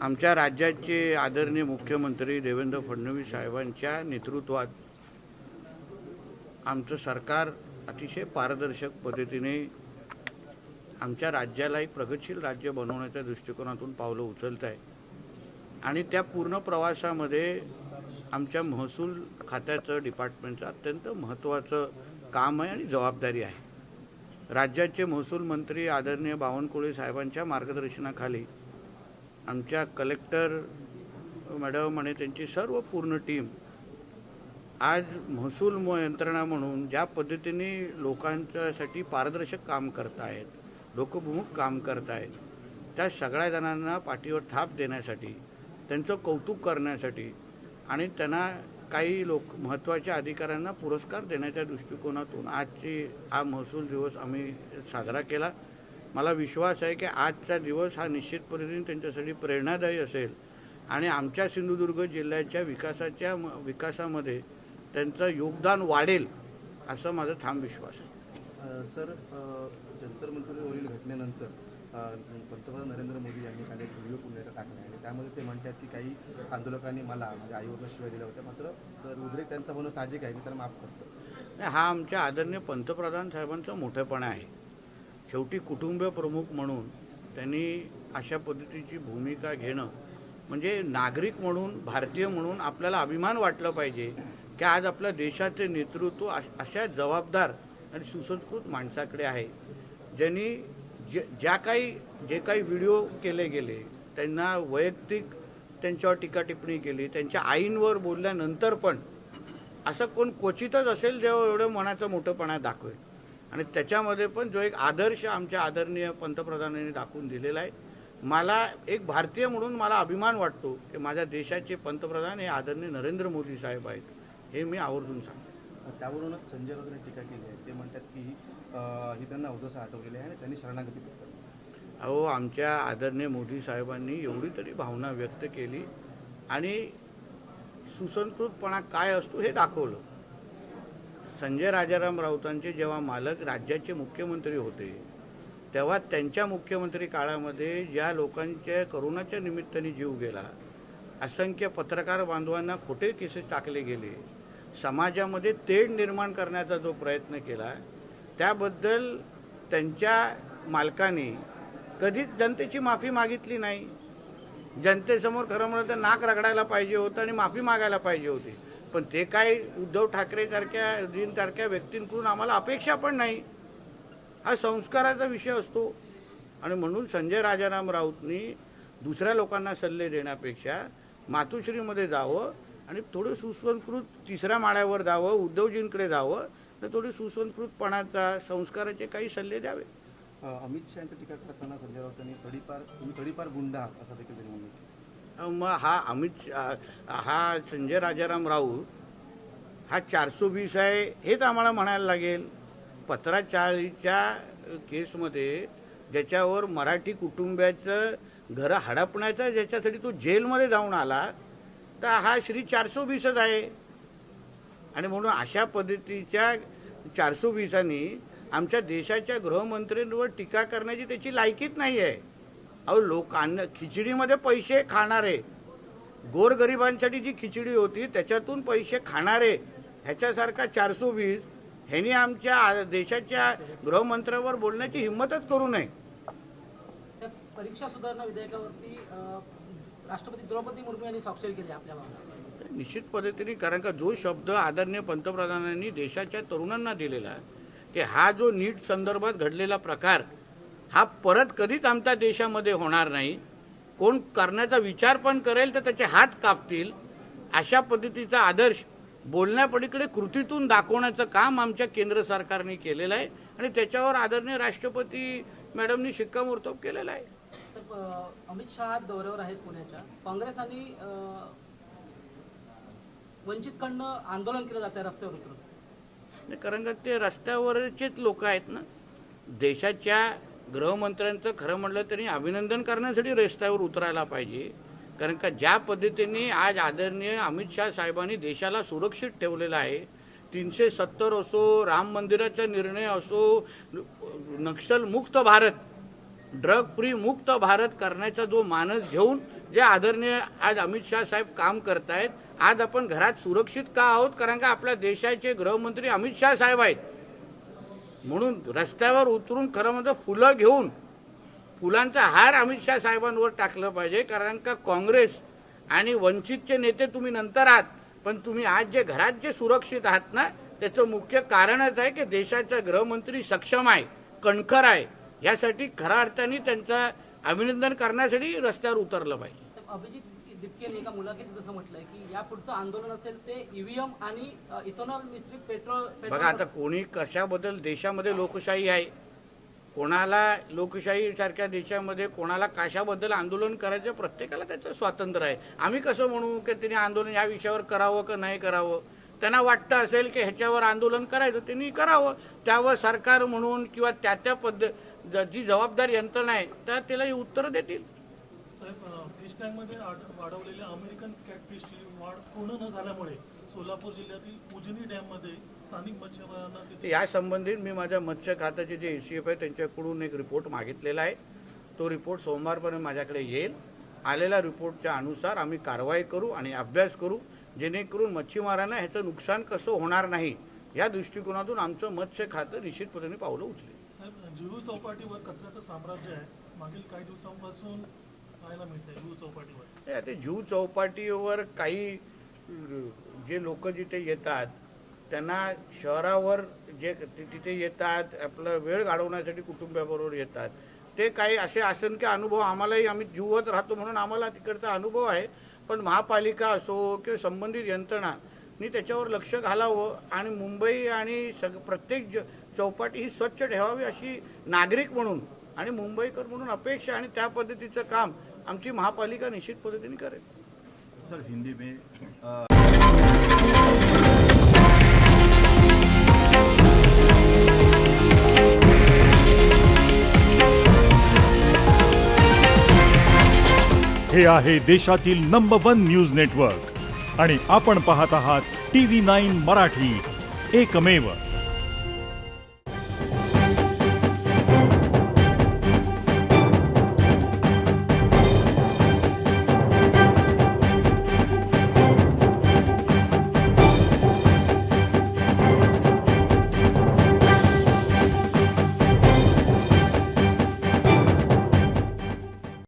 आमच्या राज्याचे आदरणीय मुख्यमंत्री देवेंद्र फडणवीस साहेबांच्या नेतृत्वात आमचं सरकार अतिशय पारदर्शक पद्धतीने आमच्या राज्याला एक प्रगतशील राज्य बनवण्याच्या दृष्टिकोनातून पावलं उचलत आहे आणि त्या पूर्ण प्रवासामध्ये आमच्या महसूल खात्याचं डिपार्टमेंटचं अत्यंत महत्त्वाचं काम आहे आणि जबाबदारी आहे। राज्याचे महसूल मंत्री आदरणीय बावनकुळे साहेबांच्या मार्गदर्शनाखाली आमच्या कलेक्टर मॅडम आणि त्यांची सर्व पूर्ण टीम आज महसूल यंत्रणा म्हणून ज्या पद्धतीने लोकांच्यासाठी पारदर्शक काम करत आहेत, लोकभिमुख काम करत आहेत, त्या सगळ्या जणांना पाठीवर थाप देण्यासाठी, त्यांचं कौतुक करण्यासाठी आणि त्यांना काही महत्त्वाच्या अधिकाऱ्यांना पुरस्कार देण्याच्या दृष्टिकोनातून हा महसूल दिवस आम्ही साजरा केला। मला विश्वास आहे की आजचा दिवस हा निश्चित पद्धतीने त्यांच्यासाठी प्रेरणादायी असेल आणि आमच्या सिंधुदुर्ग जिल्ह्याच्या विकासामध्ये त्यांचं योगदान वाढेल असं माझा ठाम विश्वास आहे। सर, जंतर मंतरवरील घटनेनंतर पंतप्रधान नरेंद्र मोदी यांनी काल एक व्हिडिओ पुण्याला टाकला आणि त्यामध्ये ते म्हणतात की काही आंदोलकांनी मला माझ्या आईवरनं शिवाय दिल्या होत्या, मात्र उद्रेक त्यांचा होणं साहजिक आहे, मी त्यांना माफ करतो। हा आमच्या आदरणीय पंतप्रधान साहेबांचा मोठेपणा आहे। शेवटी कुटुंबीय प्रमुख म्हणून त्यांनी अशा पद्धतीची भूमिका घेणं म्हणजे नागरिक म्हणून, भारतीय म्हणून आपल्याला अभिमान वाटला पाहिजे की आज आपल्या देशाचे नेतृत्व अशा जबाबदार आणि सुसंस्कृत माणसाकडे आहे, ज्यांनी जे काही व्हिडिओ केले गेले, त्यांना वैयक्तिक त्यांच्यावर टीका टिप्पणी केली, त्यांच्या आईंवर बोलल्यानंतर पण असं कोण क्वचितच असेल जेव्हा एवढं मनाचा मोठेपणा दाखवेल आणि त्याच्यामध्ये पण जो एक आदर्श आमच्या आदरणीय पंतप्रधानांनी दाखवून दिलेला आहे। मला एक भारतीय म्हणून मला अभिमान वाटतो की माझ्या देशाचे पंतप्रधान हे आदरणीय नरेंद्र मोदी साहेब आहेत, हे मी आवर्जून सांगतो। त्यावरूनच संजय राऊतांनी टीका केली आहे, ते म्हणतात की ही त्यांना अवदसा आठवलेली आहे आणि त्यांनी शरणागती पत्करली। अहो, आमच्या आदरणीय मोदी साहेबांनी एवढी तरी भावना व्यक्त केली आणि सुसंस्कृतपणा काय असतो हे दाखवलं। संजय राजाराम राऊतांचे जेव्हा मालक राज्याचे मुख्यमंत्री होते तेव्हा त्यांच्या मुख्यमंत्री काळामध्ये ज्या लोकांच्या करोनाच्या निमित्ताने जीव गेला, असंख्य पत्रकार बांधवांना खोटे केसेस टाकले गेले, समाजामध्ये तेढ निर्माण करण्याचा जो प्रयत्न केला त्याबद्दल त्यांच्या मालकाने कधीच जनतेची माफी मागितली नाही। जनतेसमोर खरं म्हणलं तर नाक रगडायला पाहिजे होतं आणि माफी मागायला पाहिजे होती, पण ते काय उद्धव ठाकरेसारख्या व्यक्तींकडून आम्हाला अपेक्षा पण नाही। हा संस्काराचा विषय असतो आणि म्हणून संजय राजाराम राऊतनी दुसऱ्या लोकांना सल्ले देण्यापेक्षा मातोश्रीमध्ये जावं आणि थोडं सुसंस्कृत तिसऱ्या माळ्यावर जावं, उद्धवजींकडे जावं, तर थोडे सुसंस्कृतपणाचा संस्काराचे काही सल्ले द्यावे। अमित शहा यांची टीका करताना संजय राऊतांनी तडीपार गुंड आहात असं देखील त्यांनी म्हणलं। मग हा संजय राजाराम राऊत हा 420 आहे हेच आम्हाला म्हणायला लागेल। 1540च्या केसमध्ये ज्याच्यावर मराठी कुटुंबाचं घर हडपण्याचा ज्याच्यासाठी तो जेलमध्ये जाऊन आला, तर हा श्री 420च आहे आणि म्हणून अशा पद्धतीच्या 420नी आमच्या देशाच्या गृहमंत्र्यांवर टीका करण्याची त्याची लायकीच नाही आहे। अहो, खिचडीमध्ये पैसे खाणारे, गोरगरिबांसाठी जी खिचडी होती त्याच्यातून पैसे खाणारे ह्याच्यासारखा 420 ह्यांनी आमच्या देशाच्या गृहमंत्र्यावर बोलण्याची हिंमतच करू नये। परीक्षा सुधारणा विधेयकावरती राष्ट्रपती द्रौपदी मुर्मू यांनी स्वाक्षरी केली आपल्या भागात निश्चित पद्धतीने, कारण का जो शब्द आदरणीय पंतप्रधानांनी देशाच्या तरुणांना दिलेला की हा जो नीट संदर्भात घडलेला प्रकार हा परत कधीच आमच्या देशामध्ये होणार नाही, कोण करण्याचा विचार पण करेल तर त्याचे हात कापतील, अशा पद्धतीचा आदर्श बोलण्यापलीकडे कृतीतून दाखवण्याचं काम आमच्या केंद्र सरकारने केलेलं आहे आणि त्याच्यावर आदरणीय राष्ट्रपती मॅडमनी शिक्कामोर्तब केलेला आहे। सर, अमित शहा दौऱ्यावर आहेत पुण्याच्या, काँग्रेस आणि वंचितकडनं आंदोलन केलं जातं रस्त्यावर उतरून, कारण का ते रस्त्यावरचेच लोक आहेत ना। देशाच्या गृहमंत्र्यांचं खरं म्हटलं तरी अभिनंदन करण्यासाठी रस्त्यावर उतरायला पाहिजे, कारण का ज्या पद्धतीने आज आदरणीय अमित शहा साहेबांनी देशाला सुरक्षित ठेवलेलं आहे, 370 असो, राम मंदिराचा निर्णय असो, नक्षल मुक्त भारत, ड्रग फ्री मुक्त भारत करण्याचा जो मानस घेऊन जे आदरणीय आज अमित शाह साहेब काम करतायत. आज आपण घरात सुरक्षित का आहोत? कारण का आपल्या देशाचे गृहमंत्री अमित शाह साहेब आहेत. म्हणून रस्त्यावर उतरून खरं म्हणजे फुलं घेऊन फुलांचा हार अमित शाह साहेबांवर टाकलं पाहिजे. कारण का काँग्रेस आणि वंचितचे नेते तुम्ही नंतर आहात, पण तुम्ही आज जे घरात जे सुरक्षित आहात ना, त्याचं मुख्य कारणच आहे की देशाचा गृहमंत्री सक्षम आहे, कणखर आहे. यासाठी खऱ्या अर्थाने त्यांचं अभिनंदन करण्यासाठी रस्त्यावर उतरलं पाहिजे. अभिजित दिपकेने एका मुलाखतीत असं म्हटलंय की या पुढचं आंदोलन असेल ते ईव्हीएम आणि इथेनॉल मिश्रित पेट्रोल. बघा आता कोणी कशाबद्दल, देशामध्ये लोकशाही आहे, कोणाला लोकशाही सारख्या देशामध्ये कोणाला कशाबद्दल आंदोलन करायचं प्रत्येकाला त्याचं स्वातंत्र्य आहे. आम्ही कसं म्हणू की त्यांनी आंदोलन या विषयावर करावं का नाही करावं? त्यांना वाटतं असेल की ह्याच्यावर आंदोलन करायचं त्यांनी करावं. त्यावर सरकार म्हणून किंवा त्या जी जबाबदार यंत्रणा आहे त्या त्याला उत्तरं देतील. साहेब, फिश टँकमध्ये वाढवलेल्या अमेरिकन कॅटफिशची वाढ पूर्ण न झाल्यामुळे सोलापूर जिल्ह्यातील उजनी डॅममध्ये स्थानिक मच्छीमारांना तिथे या संबंधित मी माझ्या मत्स्य खात्याचे जे एसीएफ आहे त्यांच्याकडून एक रिपोर्ट मागितलेला आहे. तो रिपोर्ट सोमवारपर्यंत माझ्याकडे येईल. आलेल्या रिपोर्टच्या अनुसार आम्ही कारवाई करू आणि अभ्यास करू, जेणेकरून मच्छीमारांना ह्याचं नुकसान कसं होणार नाही या दृष्टिकोनातून आमचं मत्स्य खातं निश्चितपणे पावलं उचलेल. साहेब, जुहू चौपाटीवर कचऱ्याचं साम्राज्य आहे. मागील काही दिवसांपासून पाहायला मिळतंय जुहू चौपाटीवर. ते जुहू चौपाटीवर काही जे लोक जिथे येतात त्यांना शहरावर जे तिथे येतात आपलं वेळ घालवण्यासाठी कुटुंबाबरोबर येतात, ते काही असे असंख्य अनुभव आम्हालाही, आम्ही जुहूत राहतो म्हणून आम्हाला तिकडचा अनुभव आहे. पण महापालिका असो किंवा संबंधित यंत्रणांनी त्याच्यावर लक्ष घालावं आणि मुंबई आणि प्रत्येक चौपाटी ही स्वच्छ ठेवावी अशी नागरिक म्हणून आणि मुंबईकर म्हणून अपेक्षा, आणि त्या पद्धतीचं काम आमची महापालिका निश्चित पद्धतीने करेल. सर, हिंदी में हे आहे देशातील नंबर 1 न्यूज नेटवर्क आणि आपण पाहत आहात TV9 मराठी, एकमेव.